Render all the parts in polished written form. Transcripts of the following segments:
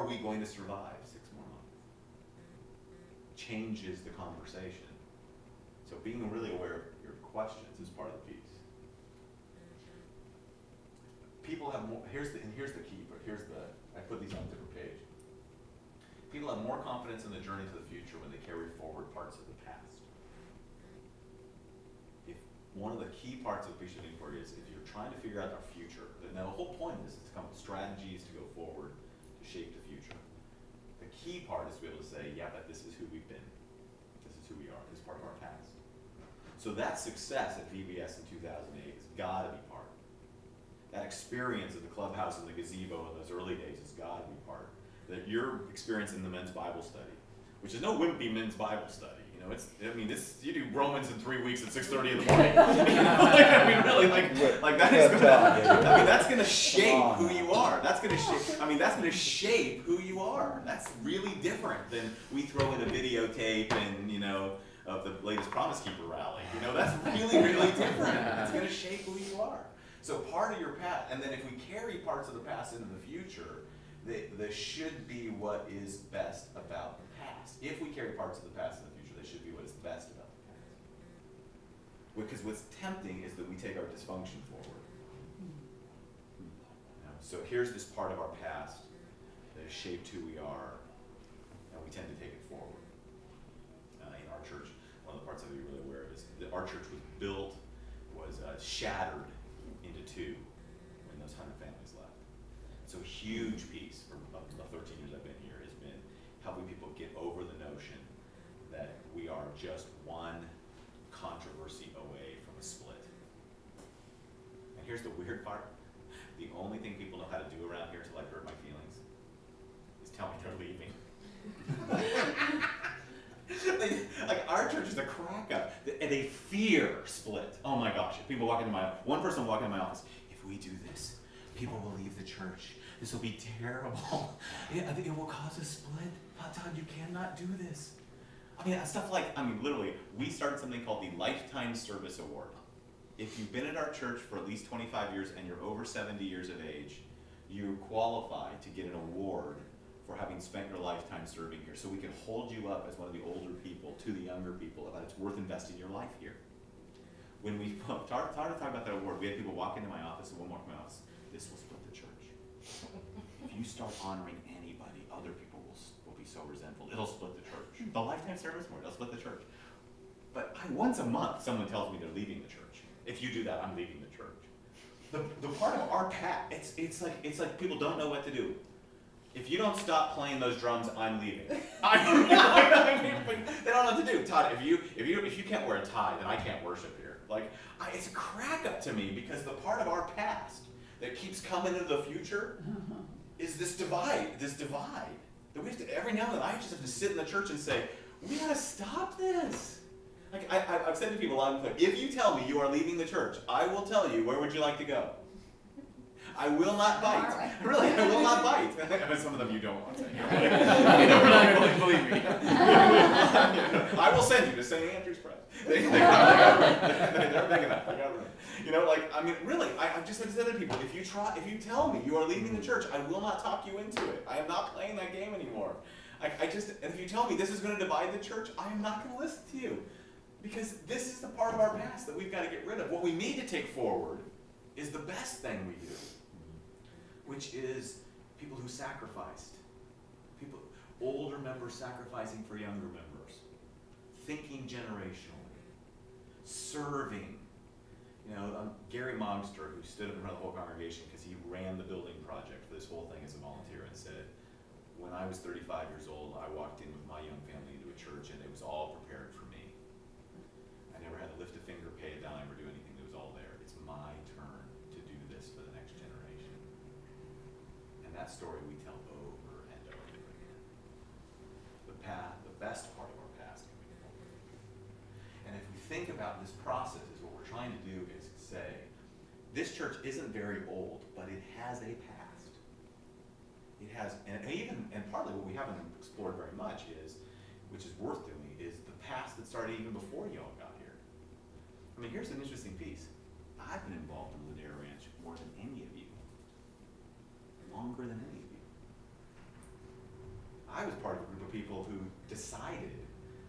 we going to survive 6 more months? Changes the conversation. So being really aware of your questions is part of the piece. People have more, here's the key, but I put these on a different page. People have more confidence in the journey to the future when they carry forward parts of the past. If one of the key parts of patient inquiry is if you're trying to figure out our future, now the whole point of this is to come up with strategies to go forward to shape the future. The key part is to be able to say, yeah, but this is who we've been. This is who we are. This is part of our past. So that success at VBS in 2008 has got to be part. That experience of the clubhouse and the gazebo in those early days has got to be part. That your experience in the men's Bible study, which is no wimpy men's Bible study. You know, you do Romans in 3 weeks at 6:30 in the morning. That's going to shape who you are. That's going to shape who you are. That's really different than we throw in a videotape and, of the latest Promise Keeper rally. That's really, really different. It's going to shape who you are. So part of your past, and then if we carry parts of the past into the future, they should be what is best about the past. If we carry parts of the past in the future, they should be what is best about the past. Because what's tempting is that we take our dysfunction forward. So here's this part of our past that has shaped who we are, and we tend to take it forward. In our church, one of the parts that we're really aware of is that our church was shattered into two when those 100 families left. So a huge piece for the 13 years I've been here has been helping people get over the notion that we are just one controversy away from a split. And here's the weird part. The only thing people know how to do around here to hurt my feelings is tell me they're leaving. Our church is a crack up. They fear split. Oh my gosh. If people walk into one person will walk into my office, if we do this, people will leave the church. This will be terrible. It will cause a split. Todd, you cannot do this. Stuff literally, we started something called the Lifetime Service Award. If you've been at our church for at least 25 years and you're over 70 years of age, you qualify to get an award for having spent your lifetime serving here. So we can hold you up as one of the older people to the younger people about it's worth investing your life here. When we started talking about that award, we had people walk into my office and one walk in my office, this will split the church. If you start honoring anybody, other people will be so resentful. It'll split the church. The Lifetime Service Award, it'll split the church. But once a month, someone tells me they're leaving the church. If you do that, I'm leaving the church. The part of our path, it's like people don't know what to do. If you don't stop playing those drums, I'm leaving. They don't know what to do. Todd, if you can't wear a tie, then I can't worship here. It's a crack up to me because the part of our past that keeps coming into the future is this divide. That we have to, every now and then, I just have to sit in the church and say, we gotta stop this. I've said to people a lot of times, if you tell me you are leaving the church, I will tell you, where would you like to go? I will not bite. Right. Really, I will not bite. Some of them you don't want to. Believe me. I will send you to St. Andrew's Press. They're big enough. Really, I've just said to other people, if you tell me you are leaving the church, I will not talk you into it. I am not playing that game anymore. If you tell me this is going to divide the church, I am not going to listen to you. Because this is the part of our past that we've got to get rid of. What we need to take forward is the best thing we do, which is people who sacrificed. Older members sacrificing for younger members. Thinking generationally. Serving. Gary Mogster, who stood up in front of the whole congregation because he ran the building project for this whole thing as a volunteer and said, when I was 35 years old, I walked in with my young family into a church and it was all prepared for me. I never had to lift a finger, pay a dime, or do anything. It was all there. It's my turn to do this for the next generation. And that story we tell over and over again. The best part of our past coming forward. And if we think about this process, is what we're trying to do is say, this church isn't very old, but it has a past. It has, and partly what we haven't explored very much is, which is worth doing, is the past that started even before y'all got here. Here's an interesting piece. I've been involved in Ladera Ranch more than any of you. Longer than any of you. was part of a group of people who decided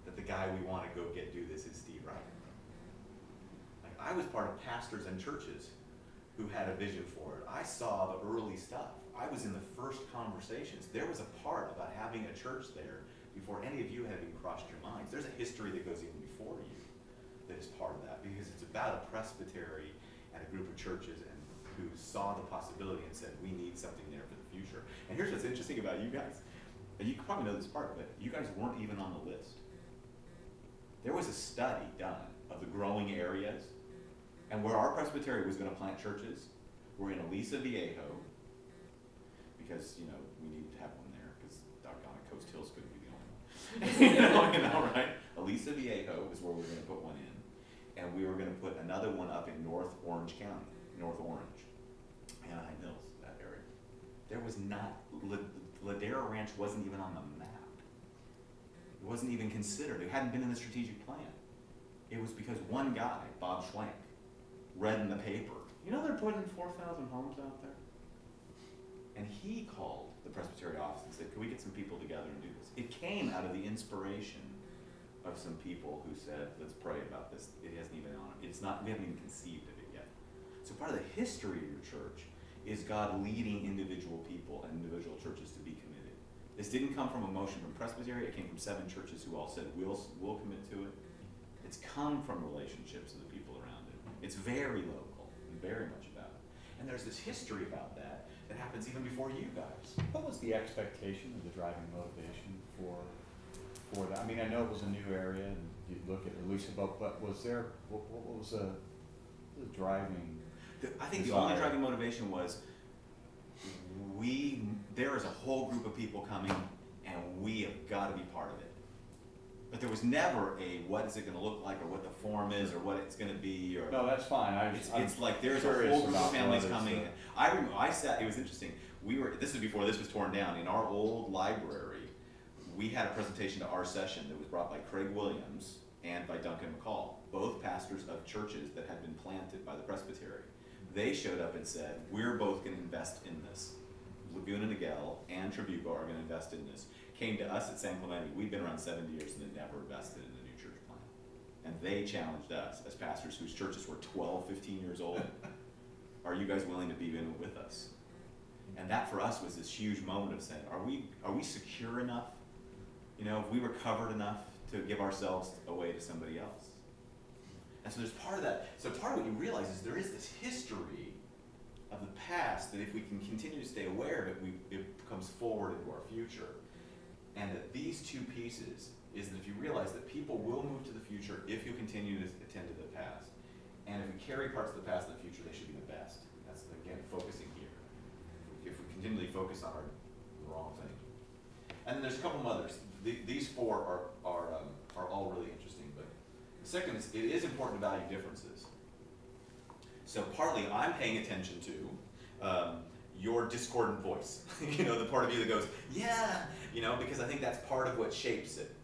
that the guy we want to go do this is Steve Wright. Like, I was part of pastors and churches who had a vision for it. I saw the early stuff. I was in the first conversations. There was a part about having a church there before any of you had even crossed your minds. There's a history that goes even before you that is part of that, because it's about a presbytery and a group of churches and who saw the possibility and said, we need something there for the future. And here's what's interesting about you guys. And you probably know this part, but you guys weren't even on the list. There was a study done of the growing areas, and where our presbytery was going to plant churches, we're in Aliso Viejo, because, you know, we needed to have one there, because doggone it, Coast Hills couldn't be the only one. you know, right? Aliso Viejo is where we were going to put one in, and we were going to put another one up in North Orange County, North Orange, Anaheim Hills, that area. There was not, Ladera Ranch wasn't even on the map. It wasn't even considered. It hadn't been in the strategic plan. It was because one guy, Bob Schwank, read in the paper, you know they're putting 4,000 homes out there? And he called the Presbytery office and said, can we get some people together and do this? It came out of the inspiration of some people who said, let's pray about this. It hasn't even on it. It's not, we haven't even conceived of it yet. So part of the history of your church is God leading individual people and individual churches to be committed. This didn't come from a motion from Presbytery. It came from 7 churches who all said, we'll commit to it. It's come from relationships and the people around it. It's very local and very much about it. And there's this history about that that happens even before you guys. What was the expectation of the driving motivation for that? I mean, I know it was a new area, and you look at Aliso, but was there, what was the driving I think desire? The only driving motivation was there is a whole group of people coming, and we have got to be part of it. But there was never a what is it going to look like, or what the form is, or what it's going to be. Or no, that's fine. It's like there's a whole group of families coming. I remember I sat. It was interesting. This is before this was torn down. In our old library, we had a presentation to our session that was brought by Craig Williams and by Duncan McCall, both pastors of churches that had been planted by the Presbytery. They showed up and said, we're both going to invest in this. Laguna Niguel and Trabuco are going to invest in this. Came to us at San Clemente. We've been around 70 years and had never invested in a new church plant. And they challenged us as pastors whose churches were 12, 15 years old. Are you guys willing to be in with us? And that for us was this huge moment of saying, are we secure enough? You know, if we were covered enough to give ourselves away to somebody else. And so there's part of that. So part of what you realize is there is this history of the past that if we can continue to stay aware of it, it comes forward into our future. And that these two pieces is that if you realize that people will move to the future if you continue to attend to the past. And if we carry parts of the past in the future, they should be the best. That's, again, focusing here. If we continually focus on the wrong thing. And then there's a couple of others. These 4 are all really interesting. But the second is, it is important to value differences. So partly I'm paying attention to your discordant voice. You know, the part of you that goes, yeah, you know, because I think that's part of what shapes it.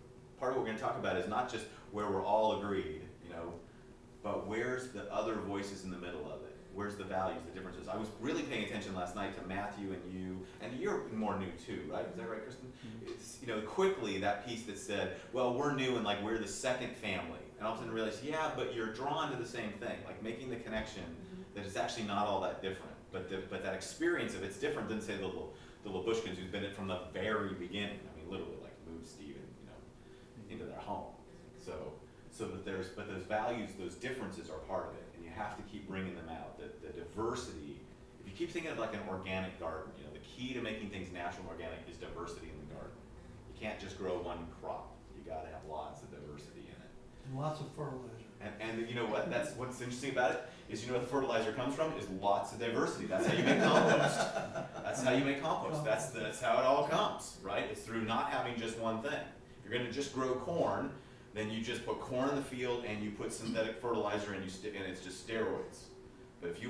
Part of what we're going to talk about is not just where we're all agreed, you know, but where's the other voices in the middle of it? Where's the values, the differences? I was really paying attention last night to Matthew and you, and you're more new too, right? Is that right, Kristen? Mm-hmm. It's, you know, quickly that piece that said, well, we're new and like we're the second family. And all of a sudden realize, yeah, but you're drawn to the same thing, like making the connection that it's actually not all that different. But that experience of it's different than, say, the Labushkins who's been it from the very beginning. I mean, literally, like, moved Stephen, you know, into their home. So that but those values, those differences are part of it, and you have to keep bringing them out. The diversity, if you keep thinking of like an organic garden, you know, the key to making things natural and organic is diversity in the garden. You can't just grow one crop. You got to have lots of diversity in it. And lots of fertilizer. And you know what? That's what's interesting about it is, you know, where the fertilizer comes from is lots of diversity. That's how you make compost. That's how you make compost. That's how it all comes, right? It's through not having just one thing. If you're going to just grow corn, then you just put corn in the field and you put synthetic fertilizer and it's just steroids. But if you